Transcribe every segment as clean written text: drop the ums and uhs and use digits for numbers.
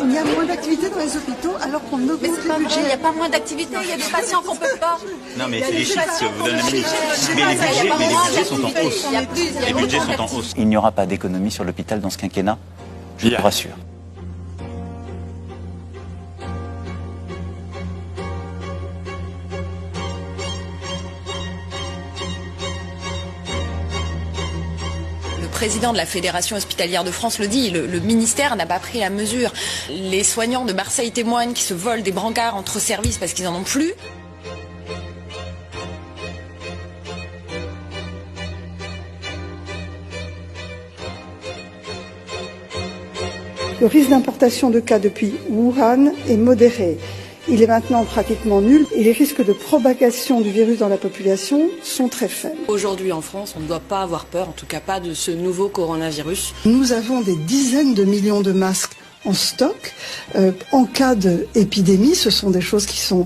il y a moins d'activité dans les hôpitaux alors qu'on augmente le budget. Il n'y a pas moins d'activité, il y a des patients qu'on ne peut pas. Non mais c'est les chiffres que vous donnez la ministre. Mais les budgets sont en hausse. Les budgets sont en hausse. Il n'y aura pas d'économie sur l'hôpital dans ce quinquennat, je vous rassure. Le président de la Fédération hospitalière de France le dit, le ministère n'a pas pris la mesure. Les soignants de Marseille témoignent qui se volent des brancards entre services parce qu'ils n'en ont plus. Le risque d'importation de cas depuis Wuhan est modéré. Il est maintenant pratiquement nul et les risques de propagation du virus dans la population sont très faibles. Aujourd'hui en France, on ne doit pas avoir peur, en tout cas pas de ce nouveau coronavirus. Nous avons des dizaines de millions de masques en stock. En cas d'épidémie, ce sont des choses qui sont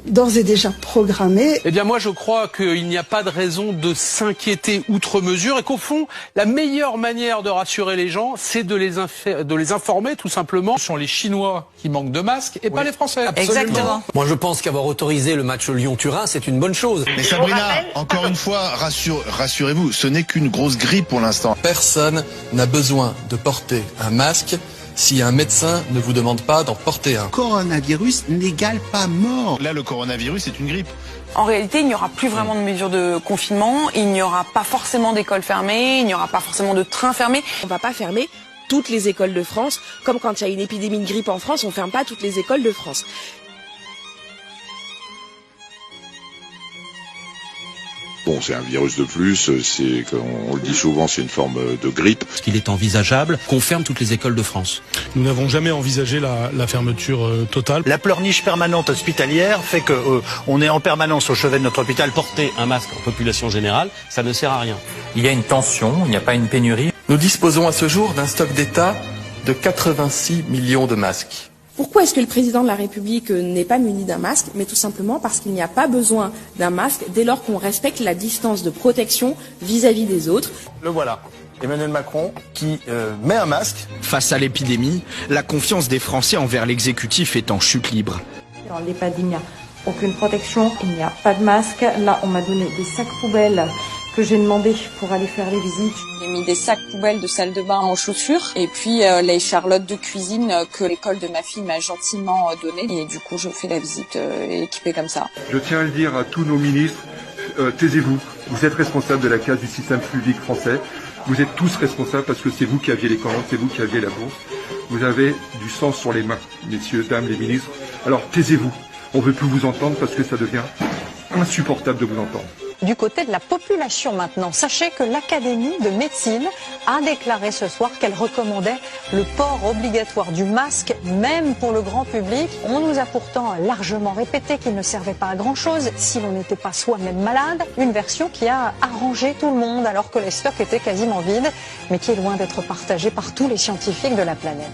d'ores et déjà programmées. Eh bien moi je crois qu'il n'y a pas de raison de s'inquiéter outre mesure et qu'au fond, la meilleure manière de rassurer les gens, c'est de les informer tout simplement. Ce sont les Chinois qui manquent de masques et pas les Français. Absolument. Exactement. Moi je pense qu'avoir autorisé le match Lyon-Turin, c'est une bonne chose. Mais Sabrina, encore une fois, rassurez-vous, ce n'est qu'une grosse grippe pour l'instant. Personne n'a besoin de porter un masque si un médecin ne vous demande pas d'en porter un. Coronavirus n'égale pas mort. Là, le coronavirus, c'est une grippe. En réalité, il n'y aura plus vraiment de mesures de confinement, il n'y aura pas forcément d'écoles fermées, il n'y aura pas forcément de trains fermés. On ne va pas fermer toutes les écoles de France, comme quand il y a une épidémie de grippe en France, on ne ferme pas toutes les écoles de France. Bon, c'est un virus de plus, c'est, on le dit souvent, c'est une forme de grippe. Est-ce qu'il est envisageable qu'on ferme toutes les écoles de France? Nous n'avons jamais envisagé la fermeture totale. La pleurniche permanente hospitalière fait qu'on est en permanence au chevet de notre hôpital. Porter un masque en population générale, ça ne sert à rien. Il y a une tension, il n'y a pas une pénurie. Nous disposons à ce jour d'un stock d'État de 86 millions de masques. Pourquoi est-ce que le président de la République n'est pas muni d'un masque? Mais tout simplement parce qu'il n'y a pas besoin d'un masque dès lors qu'on respecte la distance de protection vis-à-vis des autres. Le voilà, Emmanuel Macron qui met un masque. Face à l'épidémie, la confiance des Français envers l'exécutif est en chute libre. Dans l'EHPAD, il n'y a aucune protection, il n'y a pas de masque. Là, on m'a donné des sacs poubelles que j'ai demandé pour aller faire les visites. J'ai mis des sacs poubelles de salle de bain en chaussures et puis les charlottes de cuisine que l'école de ma fille m'a gentiment donné et du coup je fais la visite équipée comme ça. Je tiens à le dire à tous nos ministres, taisez-vous, vous êtes responsables de la casse du système public français, vous êtes tous responsables parce que c'est vous qui aviez les commandes, c'est vous qui aviez la bourse, vous avez du sang sur les mains, messieurs, dames, les ministres, alors taisez-vous, on ne veut plus vous entendre parce que ça devient insupportable de vous entendre. Du côté de la population maintenant, sachez que l'Académie de médecine a déclaré ce soir qu'elle recommandait le port obligatoire du masque, même pour le grand public. On nous a pourtant largement répété qu'il ne servait pas à grand-chose si l'on n'était pas soi-même malade. Une version qui a arrangé tout le monde alors que les stocks étaient quasiment vides, mais qui est loin d'être partagée par tous les scientifiques de la planète.